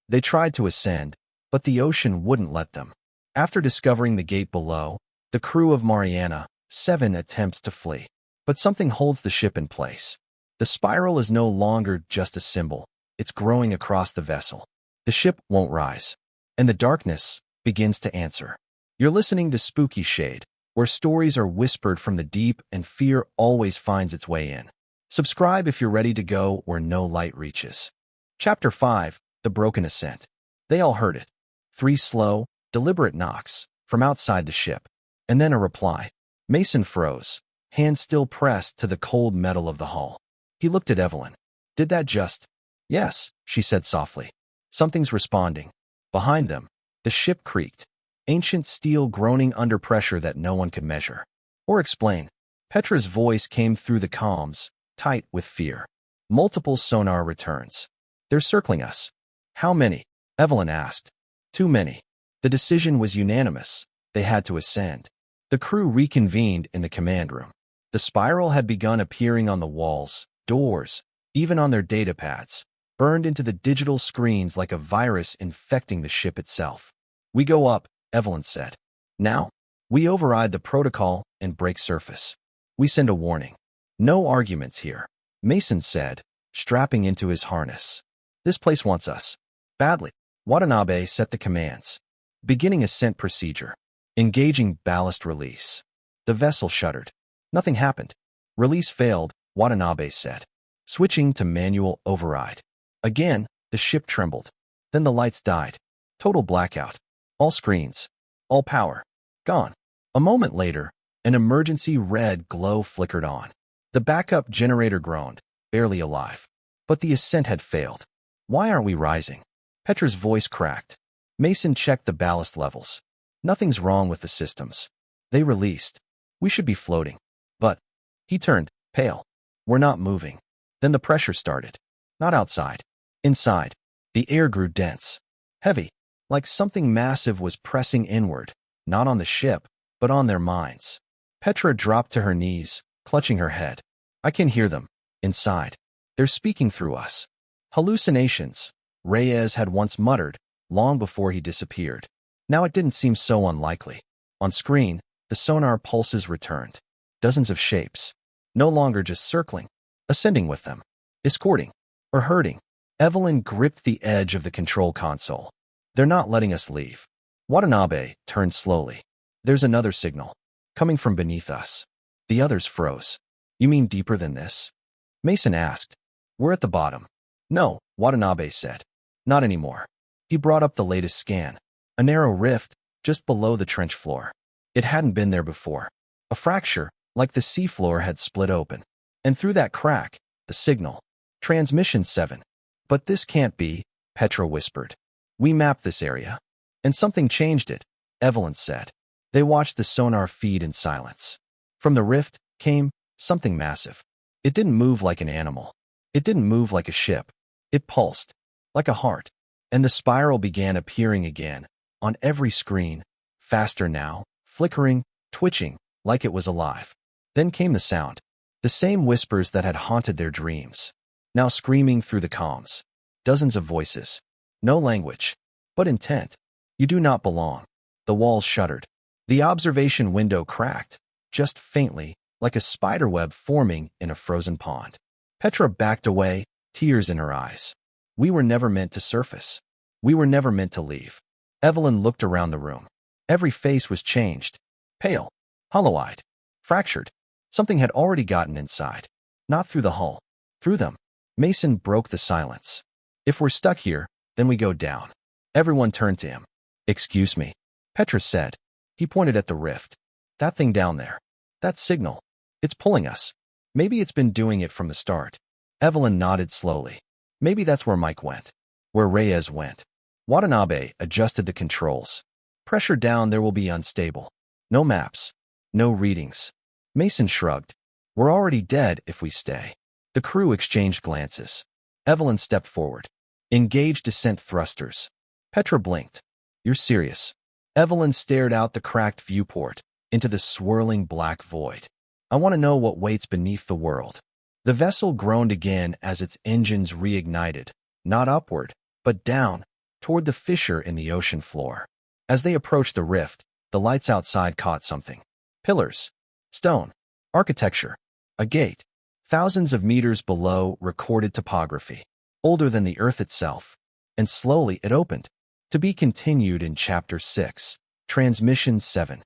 They tried to ascend, but the ocean wouldn't let them. After discovering the gate below, the crew of Mariana-7 attempts to flee. But something holds the ship in place. The spiral is no longer just a symbol. It's growing across the vessel. The ship won't rise, and the darkness begins to answer. You're listening to SpookyShade, where stories are whispered from the deep and fear always finds its way in. Subscribe if you're ready to go where no light reaches. Chapter 5, The Broken Ascent. They all heard it. 3 slow, deliberate knocks from outside the ship, and then a reply. Mason froze, hands still pressed to the cold metal of the hull. He looked at Evelyn. Did that just? Yes, she said softly. Something's responding. Behind them, the ship creaked, ancient steel groaning under pressure that no one could measure or explain. Petra's voice came through the comms, tight with fear. Multiple sonar returns. They're circling us. How many? Evelyn asked. Too many. The decision was unanimous. They had to ascend. The crew reconvened in the command room. The spiral had begun appearing on the walls, doors, even on their data pads, burned into the digital screens like a virus infecting the ship itself. We go up, Evelyn said. Now, we override the protocol and break surface. We send a warning. No arguments here, Mason said, strapping into his harness. This place wants us. Badly. Watanabe set the commands. Beginning ascent procedure. Engaging ballast release. The vessel shuddered. Nothing happened. Release failed, Watanabe said. Switching to manual override. Again, the ship trembled. Then the lights died. Total blackout. All screens. All power. Gone. A moment later, an emergency red glow flickered on. The backup generator groaned, barely alive. But the ascent had failed. Why aren't we rising? Petra's voice cracked. Mason checked the ballast levels. Nothing's wrong with the systems. They released. We should be floating. But he turned pale. We're not moving. Then the pressure started. Not outside. Inside. The air grew dense. Heavy. Like something massive was pressing inward. Not on the ship, but on their minds. Petra dropped to her knees, clutching her head. I can hear them. Inside. They're speaking through us. Hallucinations, Reyes had once muttered, long before he disappeared. Now it didn't seem so unlikely. On screen, the sonar pulses returned. Dozens of shapes. No longer just circling. Ascending with them. Escorting. Or herding. Evelyn gripped the edge of the control console. They're not letting us leave. Watanabe turned slowly. There's another signal. Coming from beneath us. The others froze. You mean deeper than this? Mason asked. We're at the bottom. No, Watanabe said. Not anymore. He brought up the latest scan. A narrow rift, just below the trench floor. It hadn't been there before. A fracture, like the seafloor had split open. And through that crack, the signal. Transmission 7. But this can't be, Petra whispered. We mapped this area. And something changed it, Evelyn said. They watched the sonar feed in silence. From the rift came something massive. It didn't move like an animal. It didn't move like a ship. It pulsed, like a heart. And the spiral began appearing again, on every screen, faster now, flickering, twitching, like it was alive. Then came the sound. The same whispers that had haunted their dreams. Now screaming through the comms. Dozens of voices. No language, but intent. You do not belong. The walls shuddered. The observation window cracked, just faintly, like a spiderweb forming in a frozen pond. Petra backed away, tears in her eyes. We were never meant to surface. We were never meant to leave. Evelyn looked around the room. Every face was changed. Pale, hollow-eyed, fractured. Something had already gotten inside. Not through the hull. Through them. Mason broke the silence. If we're stuck here, then we go down. Everyone turned to him. Excuse me, Petra said. He pointed at the rift. That thing down there. That signal. It's pulling us. Maybe it's been doing it from the start. Evelyn nodded slowly. Maybe that's where Mike went. Where Reyes went. Watanabe adjusted the controls. Pressure down there will be unstable. No maps. No readings. Mason shrugged. We're already dead if we stay. The crew exchanged glances. Evelyn stepped forward. Engaged descent thrusters. Petra blinked. You're serious? Evelyn stared out the cracked viewport, into the swirling black void. I want to know what waits beneath the world. The vessel groaned again as its engines reignited, not upward, but down, toward the fissure in the ocean floor. As they approached the rift, the lights outside caught something. Pillars, stone, architecture, a gate. Thousands of meters below, recorded topography, older than the earth itself. And slowly it opened. To be continued in Chapter 6. Transmission 7.